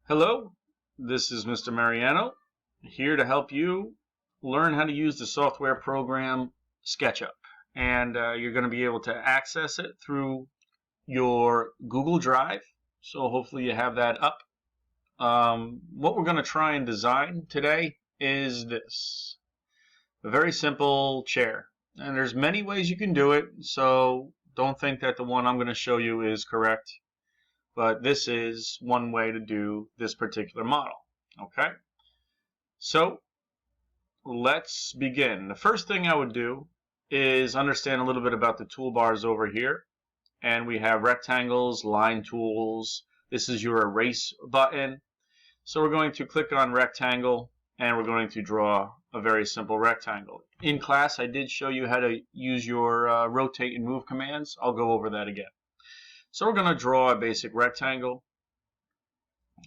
Hello, this is Mr. Mariano, here to help you learn how to use the software program SketchUp. And you're going to be able to access it through your Google Drive. So hopefully you have that up. What we're going to try and design today is this. A very simple chair. And there's many ways you can do it, so don't think that the one I'm going to show you is correct. But this is one way to do this particular model. Okay, so let's begin. The first thing I would do is understand a little bit about the toolbars over here. And we have rectangles, line tools. This is your erase button. So we're going to click on rectangle and we're going to draw a very simple rectangle. In class I did show you how to use your rotate and move commands. I'll go over that again. So we're going to draw a basic rectangle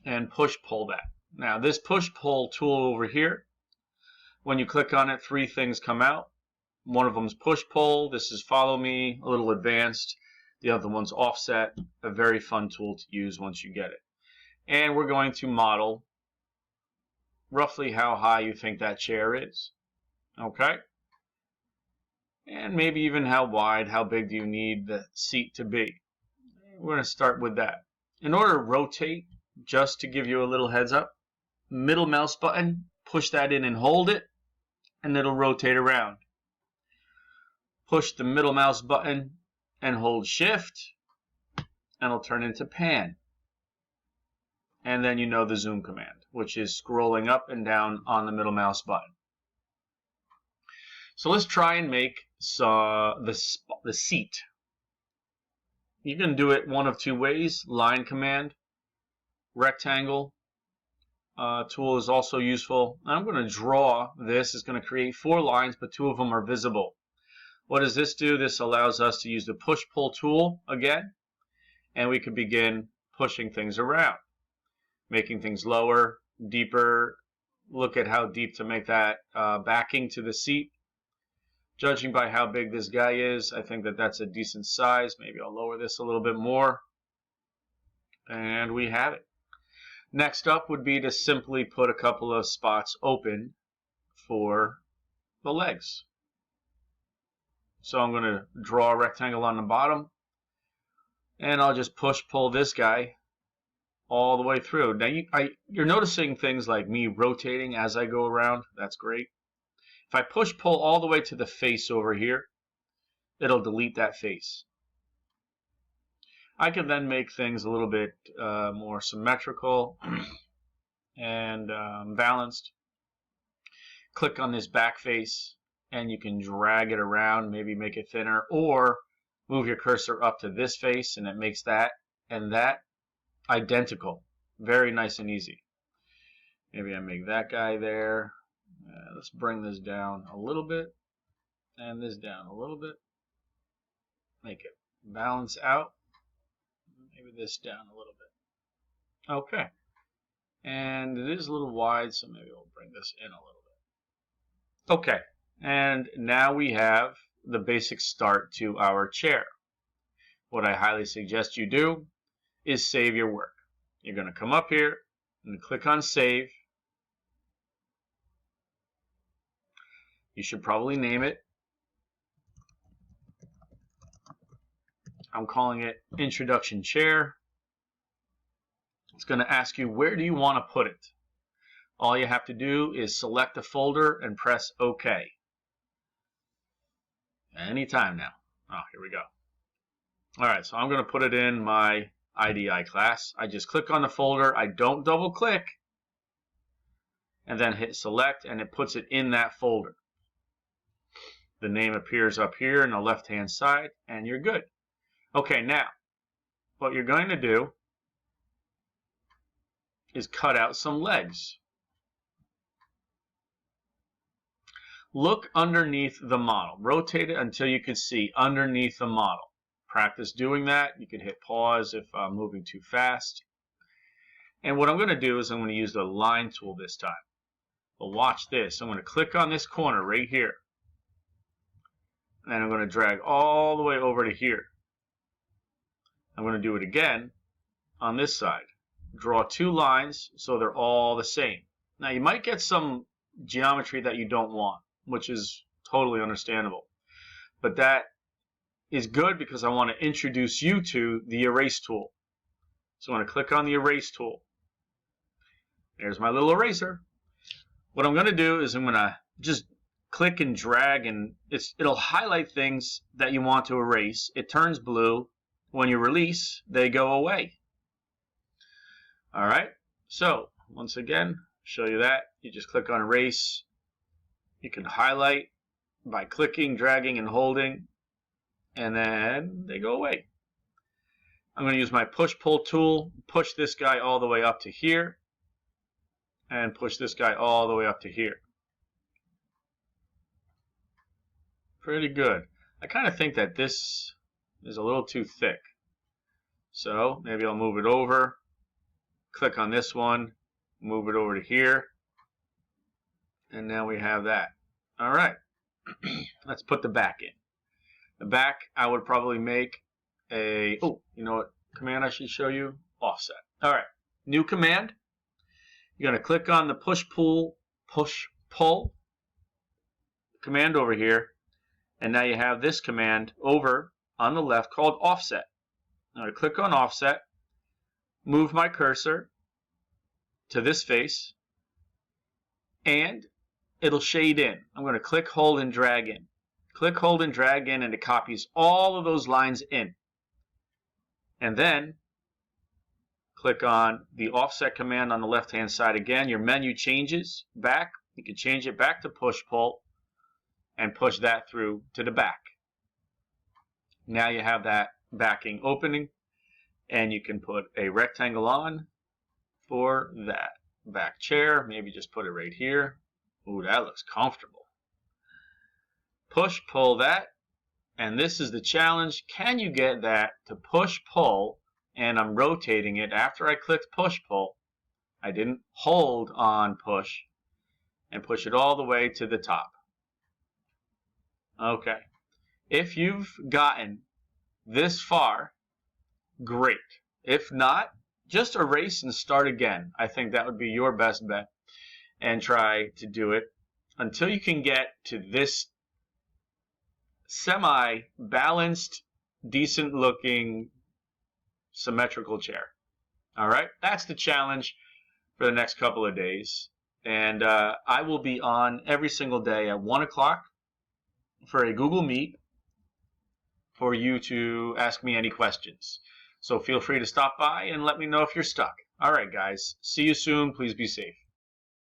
and push pull that. Now this push pull tool over here, when you click on it, three things come out. One of them is push pull. This is follow me, a little advanced. The other one's offset, a very fun tool to use once you get it. And we're going to model roughly how high you think that chair is. Okay? And maybe even how wide, how big do you need the seat to be. We're going to start with that. In order to rotate, just to give you a little heads up, middle mouse button, push that in and hold it, and it'll rotate around. Push the middle mouse button and hold shift, and it'll turn into pan. And then you know the zoom command, which is scrolling up and down on the middle mouse button. So let's try and make the seat. You can do it one of two ways. Line command, rectangle tool is also useful. I'm going to draw this. It's going to create 4 lines, but 2 of them are visible. What does this do? This allows us to use the push-pull tool again, and we can begin pushing things around, making things lower, deeper. Look at how deep to make that backing to the seat. Judging by how big this guy is, I think that that's a decent size. Maybe I'll lower this a little bit more. And we have it. Next up would be to simply put a couple of spots open for the legs. So I'm going to draw a rectangle on the bottom, and I'll just push-pull this guy all the way through. Now you're noticing things like me rotating as I go around. That's great. If I push-pull all the way to the face over here, it'll delete that face. I can then make things a little bit more symmetrical and balanced. Click on this back face and you can drag it around, maybe make it thinner, or move your cursor up to this face and it makes that and that identical. Very nice and easy. Maybe I make that guy there. Let's bring this down a little bit and this down a little bit. Make it balance out. Maybe this down a little bit. Okay. And it is a little wide, so maybe we'll bring this in a little bit. Okay. And now we have the basic start to our chair. What I highly suggest you do is save your work. You're going to come up here and click on Save. You should probably name it. I'm calling it Introduction Chair. It's going to ask you, where do you want to put it? All you have to do is select a folder and press OK. Anytime now. Oh, here we go. Alright, so I'm going to put it in my IDI class. I just click on the folder. I don't double click. And then hit select, and it puts it in that folder. The name appears up here on the left hand side, and you're good. Okay, now what you're going to do is cut out some legs. Look underneath the model. Rotate it until you can see underneath the model. Practice doing that. You can hit pause if I'm moving too fast. And what I'm going to do is I'm going to use the line tool this time. But watch this. I'm going to click on this corner right here. And then I'm going to drag all the way over to here. I'm going to do it again on this side. draw two lines so they're all the same. Now you might get some geometry that you don't want, which is totally understandable. But that is good because I want to introduce you to the erase tool. So I'm going to click on the erase tool. There's my little eraser. What I'm going to do is I'm going to just click and drag, and it'll highlight things that you want to erase. It turns blue. When you release, they go away. All right. So once again, show you that. You just click on erase. You can highlight by clicking, dragging, and holding, and then they go away. I'm going to use my push-pull tool, push this guy all the way up to here, and push this guy all the way up to here. Pretty good. I kind of think that this is a little too thick. So maybe I'll move it over, click on this one, move it over to here, and now we have that. All right. Let's put the back in. The back, I would probably make a, oh, you know what command I should show you? Offset. All right. New command. You're going to click on the push-pull command over here, and now you have this command over on the left called offset. I'm going to click on offset, move my cursor to this face, and it'll shade in. I'm going to click, hold, and drag in. Click, hold, and drag in, and it copies all of those lines in. And then click on the offset command on the left-hand side again. Your menu changes back. You can change it back to push-pull and push that through to the back. Now you have that backing opening, and you can put a rectangle on for that back chair. Maybe just put it right here. Ooh, that looks comfortable. Push, pull that, and this is the challenge. Can you get that to push, pull, and I'm rotating it after I clicked push, pull. I didn't hold on push, and push it all the way to the top. Okay. If you've gotten this far, great. If not, just erase and start again. I think that would be your best bet, and try to do it until you can get to this semi-balanced, decent-looking, symmetrical chair. All right, that's the challenge for the next couple of days. And I will be on every single day at 1 o'clock for a Google Meet for you to ask me any questions. So feel free to stop by and let me know if you're stuck. All right, guys. See you soon. Please be safe.